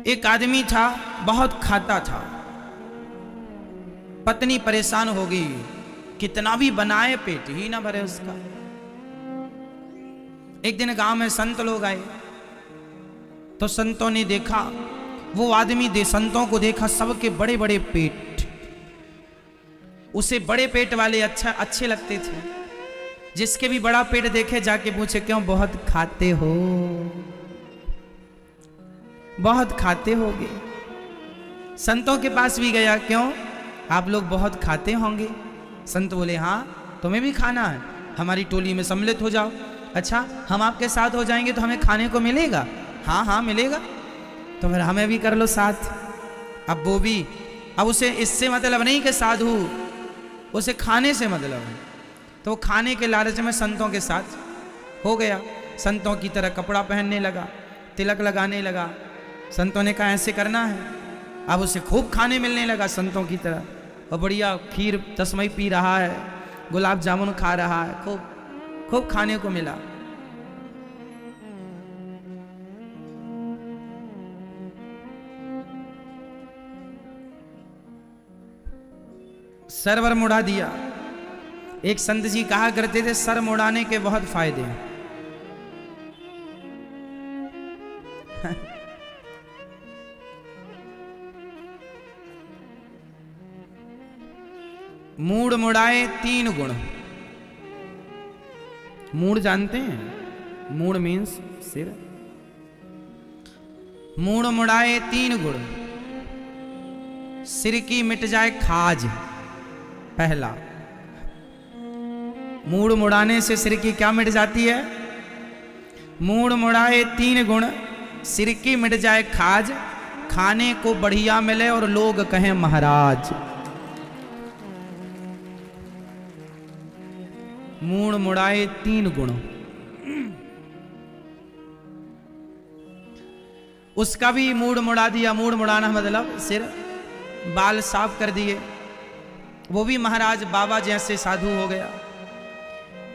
एक आदमी था, बहुत खाता था। पत्नी परेशान हो गई, कितना भी बनाए पेट ही ना भरे उसका। एक दिन गांव में संत लोग आए, तो संतों ने देखा, वो आदमी संतों को देखा, सबके बड़े बड़े पेट, उसे बड़े पेट वाले अच्छे लगते थे। जिसके भी बड़ा पेट देखे जाके पूछे, क्यों बहुत खाते हो, बहुत खाते होगे। संतों के पास भी गया, क्यों आप लोग बहुत खाते होंगे। संत बोले, हाँ तुम्हें भी खाना है, हमारी टोली में सम्मिलित हो जाओ। अच्छा, हम आपके साथ हो जाएंगे तो हमें खाने को मिलेगा। हाँ हाँ मिलेगा, तो फिर हमें भी कर लो साथ। अब वो भी, अब उसे इससे मतलब नहीं कि साधु, उसे खाने से मतलब है, तो खाने के लालच में संतों के साथ हो गया। संतों की तरह कपड़ा पहनने लगा, तिलक लगाने लगा। संतों ने कहा ऐसे करना है। अब उसे खूब खाने मिलने लगा संतों की तरह, और बढ़िया खीर तस्मई पी रहा है, गुलाब जामुन खा रहा है, खूब खूब खाने को मिला। सरवर मुड़ा दिया। एक संत जी कहा करते थे, सर मुड़ाने के बहुत फायदे हैं। मूड़ मुड़ाए 3 गुण। मूड़ जानते हैं? मूड़ मीन्स सिर। मूड़ मुड़ाए 3 गुण, सिर की मिट जाए खाज। पहला, मूड़ मुड़ाने से सिर की क्या मिट जाती है? मूड़ मुड़ाए 3 गुण, सिर की मिट जाए खाज, खाने को बढ़िया मिले और लोग कहें महाराज। मूड़ मुड़ाए 3 गुण। उसका भी मूड़ मुड़ा दिया। मूड़ मुड़ाना मतलब सिर, बाल साफ कर दिए। वो भी महाराज बाबा जैसे साधु हो गया।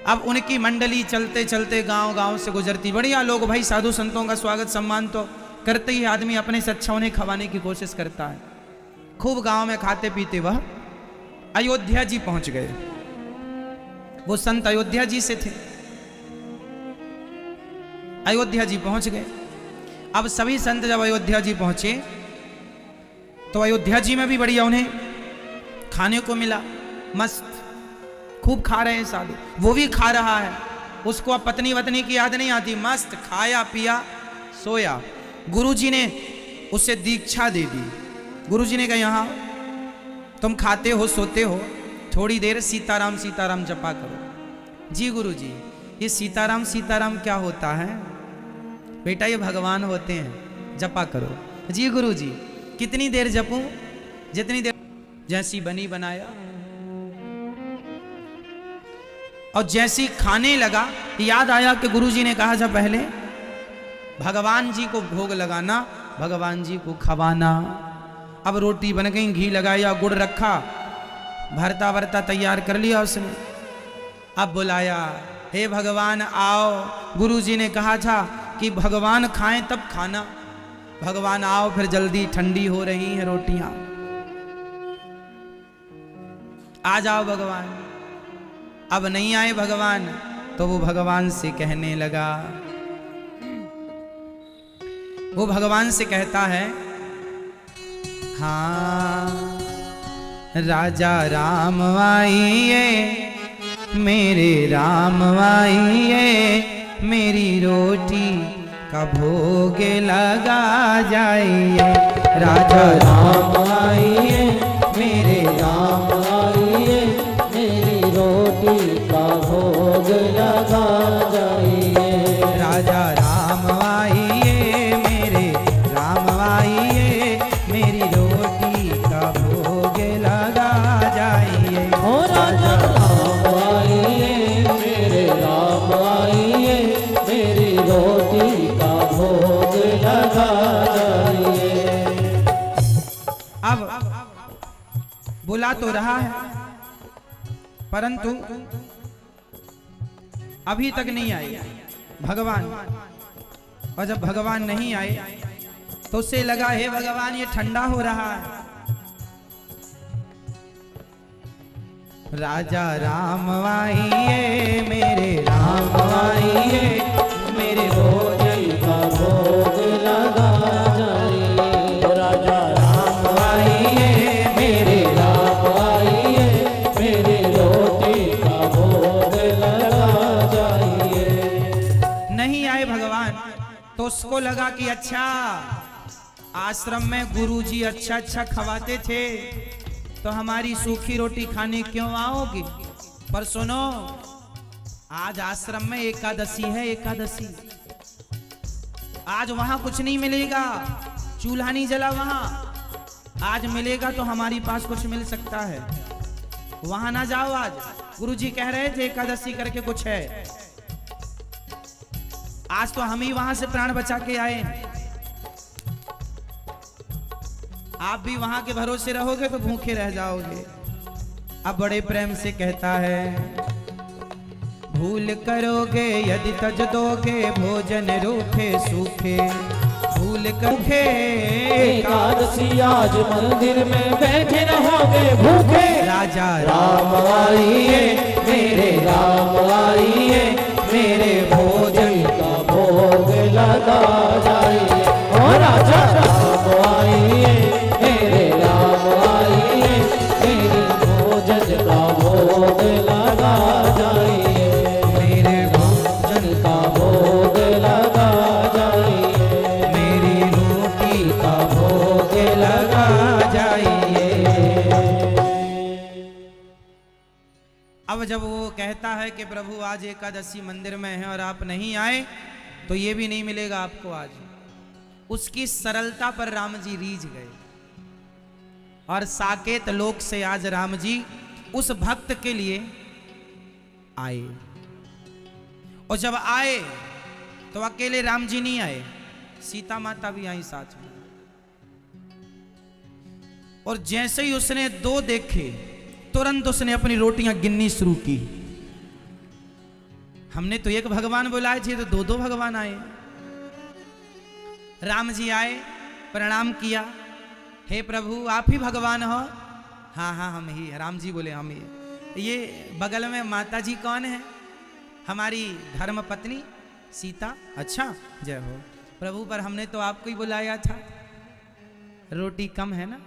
अब उनकी मंडली चलते चलते गांव गांव से गुजरती। बढ़िया लोग भाई, साधु संतों का स्वागत सम्मान तो करते ही, आदमी अपने से अच्छा उन्हें खवाने की कोशिश करता है। खूब गांव में खाते पीते वह अयोध्या जी पहुंच गए। वो संत अयोध्या जी से थे। अयोध्या जी पहुंच गए। अब सभी संत जब अयोध्या जी पहुंचे, तो अयोध्या जी में भी बढ़िया उन्हें खाने को मिला। मस्त खूब खा रहे हैं साधु, वो भी खा रहा है। उसको अब पत्नी वतनी की याद नहीं आती, मस्त खाया पिया सोया। गुरुजी ने उसे दीक्षा दे दी। गुरुजी ने कहा, यहाँ तुम खाते हो सोते हो, थोड़ी देर सीताराम सीताराम जपा करो। जी गुरुजी, ये सीताराम सीताराम क्या होता है? बेटा ये भगवान होते हैं, जपा करो। जी गुरुजी, कितनी देर जपूं? जितनी देर जैसी बनी बनाया। और जैसी खाने लगा, याद आया कि गुरुजी ने कहा था पहले, भगवान जी को भोग लगाना, भगवान जी को खवाना। अब रोटी बन गई, घी लगाया, गुड़ रखा, भरता भरता तैयार कर लिया उसने। अब बुलाया, हे भगवान आओ। गुरुजी ने कहा था कि भगवान खाएं तब खाना। भगवान आओ, फिर जल्दी ठंडी हो रही हैं रोटियां, आ जाओ भगवान। अब नहीं आए भगवान, तो वो भगवान से कहने लगा, वो भगवान से कहता है, हाँ राजा राम आइए, मेरे राम आइए, मेरी रोटी का भोग लगा जाइए। राजा राम आइए, मेरे राम आइए, मेरी रोटी का भोग लगा जाइए। राजा राम आइए, मेरे राम आइए, मेरी रोटी का भोग लगा जाइए। ओ राजा राम आइए, मेरे राम आइए, मेरी रोटी का भोग लगा जाइए। अब बुला तो रहा है, परंतु अभी तक नहीं आए भगवान। और जब भगवान नहीं आए, तो उसे लगा हे भगवान ये ठंडा हो रहा है। राजा राम आइए मेरे राम आइए, मेरे भोजन का भोग लगा जाइए। राजा राम आइए मेरे राम आइए, मेरे रोटी का भोग लगा जाइए। नहीं आए भगवान, तो उसको लगा कि अच्छा आश्रम में गुरुजी अच्छा अच्छा खवाते थे, तो हमारी सूखी रोटी खाने क्यों आओगी। पर सुनो, आज आश्रम में एकादशी है, एकादशी। आज वहां कुछ नहीं मिलेगा, चूल्हा नहीं जला वहां। आज मिलेगा तो हमारी पास कुछ मिल सकता है, वहां ना जाओ। आज गुरुजी कह रहे थे एकादशी करके कुछ है। आज तो हम ही वहां से प्राण बचा के आए हैं। आप भी वहां के भरोसे रहोगे तो भूखे रह जाओगे। अब बड़े प्रेम से कहता है, भूल करोगे यदि तज दोगे, भोजन रूखे सूखे भूल करोगे। एकादशी आज मंदिर में बैठे रहोगे भूखे। राजा राम आइए मेरे राम आइए, मेरे भोजन का भोग लगा जाइए। और राजा राम आइए मेरे राम आइए, मेरे भोजन का भोग लगा जाइए। मेरे भोजन का भोग लगा जाइए, मेरी रोटी का भोग लगा जाइए। अब जब वो कहता है कि प्रभु आज एकादशी मंदिर में है और आप नहीं आए, तो ये भी नहीं मिलेगा आपको आज। उसकी सरलता पर राम जी रीझ गए और साकेत लोक से आज राम जी उस भक्त के लिए आए। और जब आए तो अकेले राम जी नहीं आए, सीता माता भी आई साथ में। और जैसे ही उसने दो देखे, तुरंत उसने अपनी रोटियां गिननी शुरू की। हमने तो एक भगवान बुलाए थे, तो दो दो भगवान आए। राम जी आए, प्रणाम किया, हे प्रभु आप ही भगवान हो। हाँ हाँ हम ही। राम जी बोले हम ही। ये बगल में माता जी कौन है? हमारी धर्म पत्नी सीता। अच्छा जय हो प्रभु, पर हमने तो आपको ही बुलाया था, रोटी कम है ना।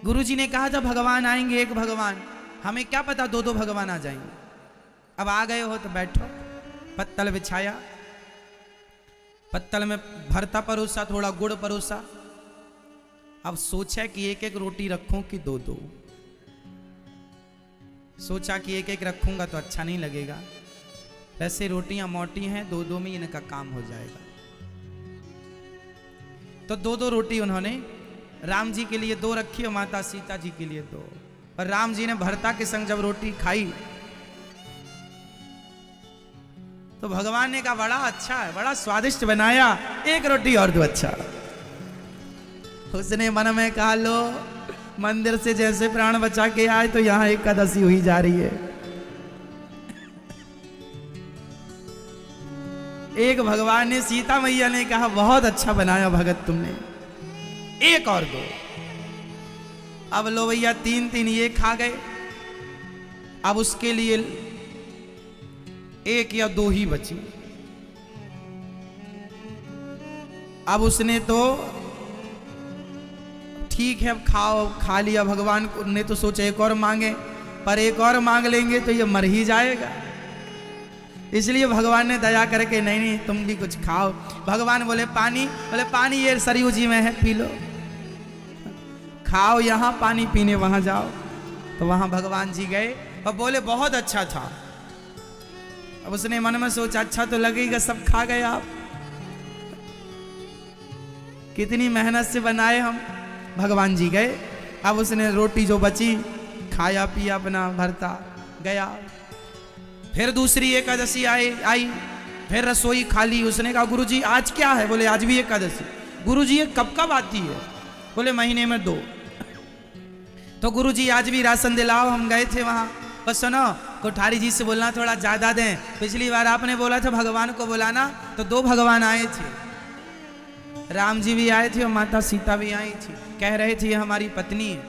गुरुजी ने कहा था भगवान आएंगे एक भगवान, हमें क्या पता दो दो भगवान आ जाएंगे। अब आ गए हो तो बैठो। पत्तल बिछाया, पत्तल में भरता परोसा, थोड़ा गुड़ परोसा। अब सोचा कि एक एक रोटी रखूं कि दो दो। सोचा कि एक एक रखूंगा तो अच्छा नहीं लगेगा, वैसे रोटियां मोटी हैं, दो दो में इनका काम हो जाएगा। तो दो दो रोटी उन्होंने राम जी के लिए दो रखी और माता सीता जी के लिए दो। और राम जी ने भरता के संग जब रोटी खाई तो भगवान ने कहा बड़ा अच्छा है, बड़ा स्वादिष्ट बनाया, एक रोटी और दो। अच्छा। उसने मन में कहा लो, मंदिर से जैसे प्राण बचा के आए तो यहां एकादशी हुई जा रही है। एक भगवान ने, सीता मैया ने कहा बहुत अच्छा बनाया भगत तुमने, एक और दो। अब लो भैया तीन तीन ये खा गए। अब उसके लिए एक या दो ही बची। अब उसने तो ठीक है अब खाओ, खा लिया। भगवान ने तो सोचा एक और मांगे, पर एक और मांग लेंगे तो ये मर ही जाएगा। इसलिए भगवान ने दया करके नहीं नहीं तुम भी कुछ खाओ। भगवान बोले पानी, बोले पानी ये सरयू जी में है, पी लो। खाओ यहाँ, पानी पीने वहां जाओ। तो वहां भगवान जी गए और बोले बहुत अच्छा था। अब उसने मन में सोचा अच्छा तो लगेगा, सब खा गए आप, कितनी मेहनत से बनाए हम। भगवान जी गए, अब उसने रोटी जो बची खाया पिया, अपना भरता गया। फिर दूसरी एकादशी आई, फिर रसोई खाली। उसने कहा गुरुजी आज क्या है? बोले आज भी एकादशी। गुरुजी ये कब कब आती है? बोले महीने में 2। तो गुरुजी आज भी राशन दिलाओ। हम गए थे वहां, और सुनो कोठारी जी से बोलना थोड़ा ज्यादा दें। पिछली बार आपने बोला था भगवान को बुलाना, तो 2 भगवान आए थे। राम जी भी आए थे और माता सीता भी आई थी। कह रहे थे ये हमारी पत्नी है,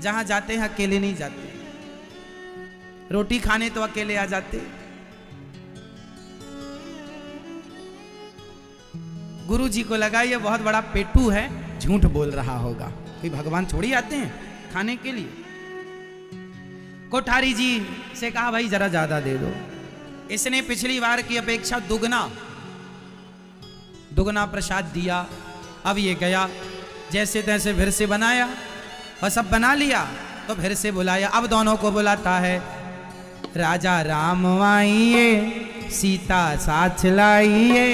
जहां जाते हैं अकेले नहीं जाते, रोटी खाने तो अकेले आ जाते। गुरु जी को लगा ये बहुत बड़ा पेटू है, झूठ बोल रहा होगा, कोई भगवान थोड़ी आते हैं खाने के लिए। कोठारी जी से कहा भाई जरा ज्यादा दे दो। इसने पिछली बार की अपेक्षा दुगना प्रसाद दिया। अब ये गया जैसे तैसे फिर से बनाया और सब बना लिया तो फिर से बुलाया। अब दोनों को बुलाता है, राजा राम आइए, सीता साथ लाइए,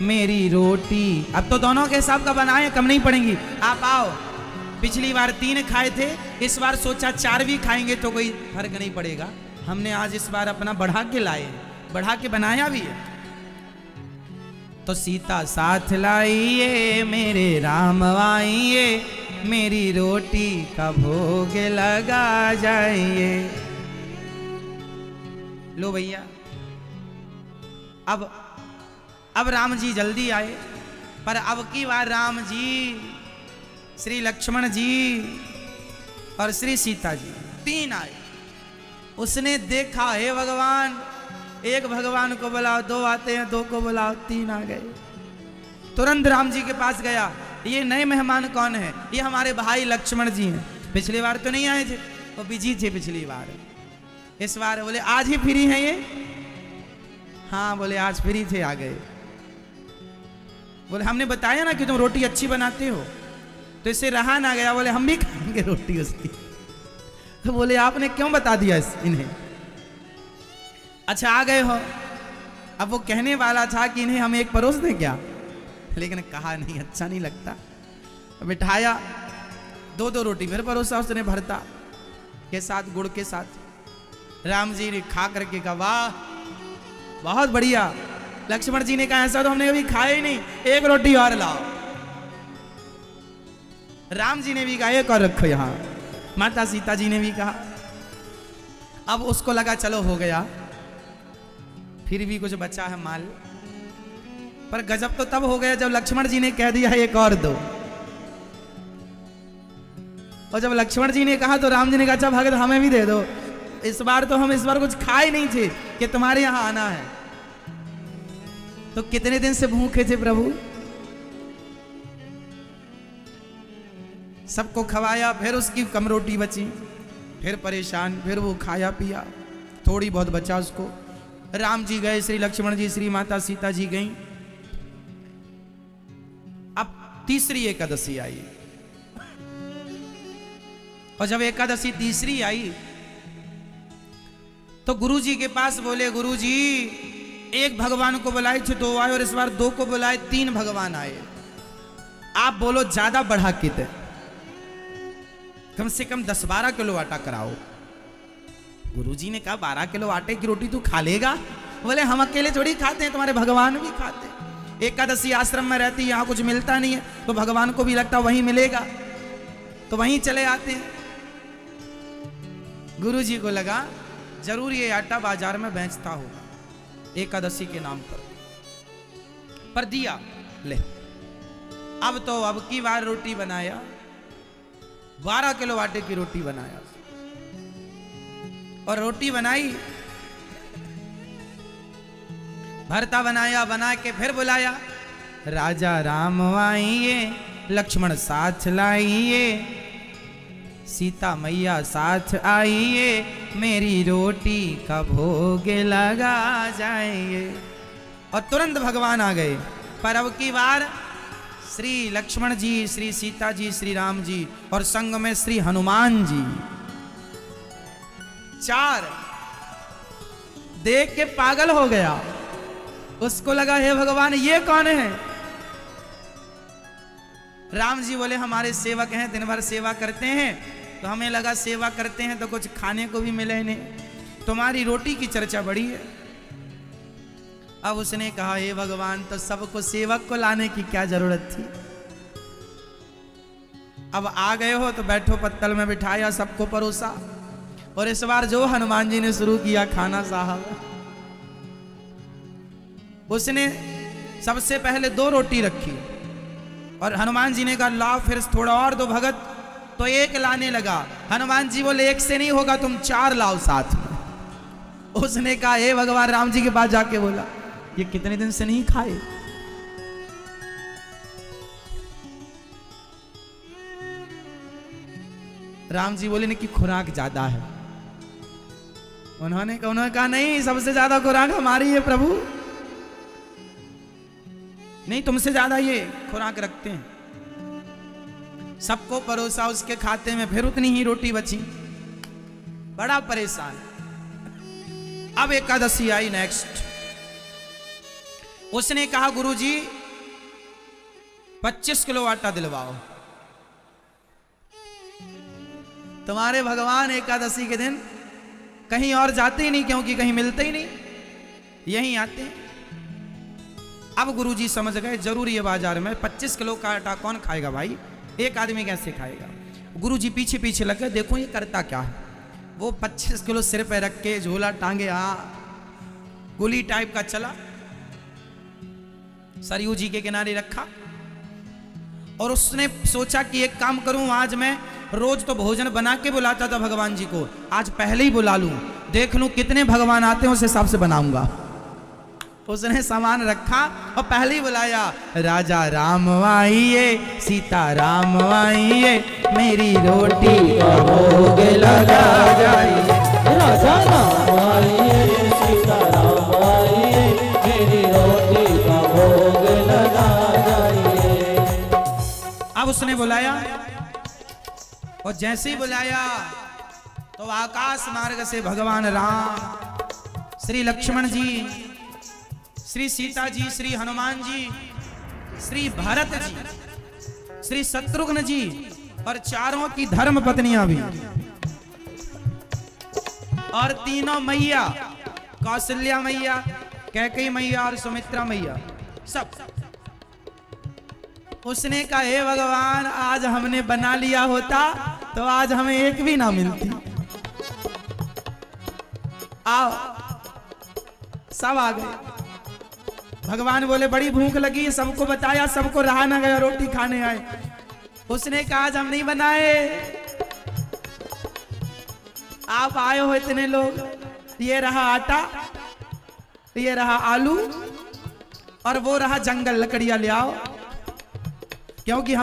मेरी रोटी। अब तो दोनों के हिसाब का बनाए, कम नहीं पड़ेंगी, आप आओ। पिछली बार 3 खाए थे, इस बार सोचा 4 भी खाएंगे तो कोई फर्क नहीं पड़ेगा। हमने आज इस बार अपना बढ़ा के लाए, बढ़ा के बनाया भी है। तो सीता साथ लाइए, मेरे राम आइए, मेरी रोटी का भोग लगा जाइए। लो भैया, अब राम जी जल्दी आए, पर अब की बार राम जी, श्री लक्ष्मण जी और श्री सीता जी 3 आए। उसने देखा, हे भगवान, एक भगवान को बुलाओ, 2 आते हैं, 2 को बुलाओ, 3 आ गए। तुरंत राम जी के पास गया, ये नए मेहमान कौन है? ये हमारे भाई लक्ष्मण जी हैं, पिछली बार तो नहीं आए थे, वो बिजी थे पिछली बार। इस बार बोले आज ही फ्री हैं ये? हाँ बोले आज फ्री थे, आ गए। बोले हमने बताया ना कि तुम रोटी अच्छी बनाते हो, तो इससे रहा ना गया, बोले हम भी खाएंगे रोटी उसकी। तो बोले आपने क्यों बता दिया इन्हें? अच्छा आ गए हो। अब वो कहने वाला था कि इन्हें हम एक परोस दें क्या, लेकिन कहा नहीं, अच्छा नहीं लगता। बिठाया, 2-2 रोटी फिर परोसा उसने, भरता के साथ, गुड़ के साथ। राम जी ने खा करके कहा वाह बहुत बढ़िया। लक्ष्मण जी ने कहा ऐसा तो हमने कभी खाया ही नहीं, 1 रोटी और लाओ। राम जी ने भी कहा एक और रखो यहां। माता सीता जी ने भी कहा। अब उसको लगा चलो हो गया, फिर भी कुछ बचा है माल। पर गजब तो तब हो गया जब लक्ष्मण जी ने कह दिया एक और दो। और जब लक्ष्मण जी ने कहा तो राम जी ने कहा अच्छा भगत हमें भी दे दो, इस बार कुछ खाए नहीं थे कि तुम्हारे यहां आना है। तो कितने दिन से भूखे थे प्रभु? सबको खवाया, फिर उसकी कम रोटी बची, फिर परेशान, फिर वो खाया पिया, थोड़ी बहुत बचा उसको। राम जी गए, श्री लक्ष्मण जी, श्री माता सीता जी गई। अब तीसरी एकादशी आई, और जब एकादशी तीसरी आई तो गुरु जी के पास बोले गुरु जी एक भगवान को बुलाए थे 2 आए, और इस बार 2 को बुलाए 3 भगवान आए, आप बोलो ज्यादा बढ़ा के दे, कम से कम 10-12 किलो आटा कराओ। गुरुजी ने कहा 12 किलो आटे की रोटी तू खा लेगा? बोले हम अकेले थोड़ी खाते हैं, तुम्हारे भगवान भी खाते हैं। एकादशी आश्रम में रहती, यहाँ कुछ मिलता नहीं है, तो भगवान को भी लगता वहीं मिलेगा, तो वहीं चले आते हैं। गुरुजी को लगा जरूर ये आटा बाजार में बेचता होगा एकादशी के नाम पर दिया ले। अब तो अब की बार रोटी बनाया, 12 किलो आटे की रोटी बनाया, और रोटी बनाई, भरता बनाया, बना के फिर बुलाया, राजा राम आइए, लक्ष्मण साथ लाइए, सीता मैया साथ आइए, मेरी रोटी का भोग लगा जाइए। और तुरंत भगवान आ गए। पर अब की बार श्री लक्ष्मण जी, श्री सीता जी, श्री राम जी, और संग में श्री हनुमान जी, 4 देख के पागल हो गया। उसको लगा हे भगवान ये कौन है? राम जी बोले हमारे सेवक हैं, दिन भर सेवा करते हैं, तो हमें लगा सेवा करते हैं तो कुछ खाने को भी मिले इन्हें, तुम्हारी रोटी की चर्चा बड़ी है। अब उसने कहा हे भगवान तो सबको सेवक को लाने की क्या जरूरत थी? अब आ गए हो तो बैठो, पत्तल में बिठाया, सबको परोसा। और इस बार जो हनुमान जी ने शुरू किया खाना साहब, उसने सबसे पहले 2 रोटी रखी, और हनुमान जी ने कहा लाओ फिर थोड़ा और दो भगत, तो एक लाने लगा। हनुमान जी बोले एक से नहीं होगा, तुम 4 लाओ साथ में। उसने कहा हे भगवान, राम जी के पास जाके बोला ये कितने दिन से नहीं खाए। राम जी बोले कि खुराक ज्यादा है। उन्होंने कहा नहीं, सबसे ज्यादा खुराक हमारी है प्रभु, नहीं तुमसे ज्यादा ये खुराक रखते हैं। सबको परोसा, उसके खाते में फिर उतनी ही रोटी बची। बड़ा परेशान। अब एकादशी आई नेक्स्ट। उसने कहा गुरुजी 25 किलो आटा दिलवाओ। तुम्हारे भगवान एकादशी के दिन कहीं और जाते ही नहीं, क्योंकि कहीं मिलते ही नहीं, यहीं आते हैं। अब गुरुजी समझ गए जरूर ये बाजार में 25 किलो का आटा कौन खाएगा भाई, एक आदमी कैसे खाएगा। गुरुजी पीछे पीछे लग गए, देखो ये करता क्या है। वो 25 किलो सिर पे रख के झोला टांगे, गुली टाइप का चला, सरयू जी के किनारे रखा और उसने सोचा कि एक काम करूं, आज मैं रोज तो भोजन बना के बुलाता था भगवान जी को, आज पहले ही बुला लूं, देख लूं कितने भगवान आते हैं उस हिसाब से बनाऊंगा। उसने सामान रखा और पहले ही बुलाया, राजा राम आइए, सीता राम आइए, मेरी रोटी का भोग लगा जाइए। राजा राम आइए, सीता राम आइए, मेरी रोटी का भोग लगा जाइए। अब उसने बुलाया और जैसे ही बुलाया तो आकाश मार्ग से भगवान राम, श्री लक्ष्मण जी, श्री सीता जी, श्री हनुमान जी, श्री भरत जी, श्री शत्रुघ्न जी और चारों की धर्म पत्नियां भी, और तीनों मैया, कौशल्या मैया, कैकेयी मैया और सुमित्रा मैया, सब। उसने कहा हे भगवान, आज हमने बना लिया होता तो आज हमें एक भी ना मिलती। आओ, सब आ गए। भगवान बोले बड़ी भूख लगी, सबको बताया, सबको रहा ना गया, रोटी खाने आए। उसने कहा आज हम नहीं बनाए, आप आए हो इतने लोग, ये रहा आटा, ये रहा आलू और वो रहा जंगल, लकड़ियां ले आओ, क्योंकि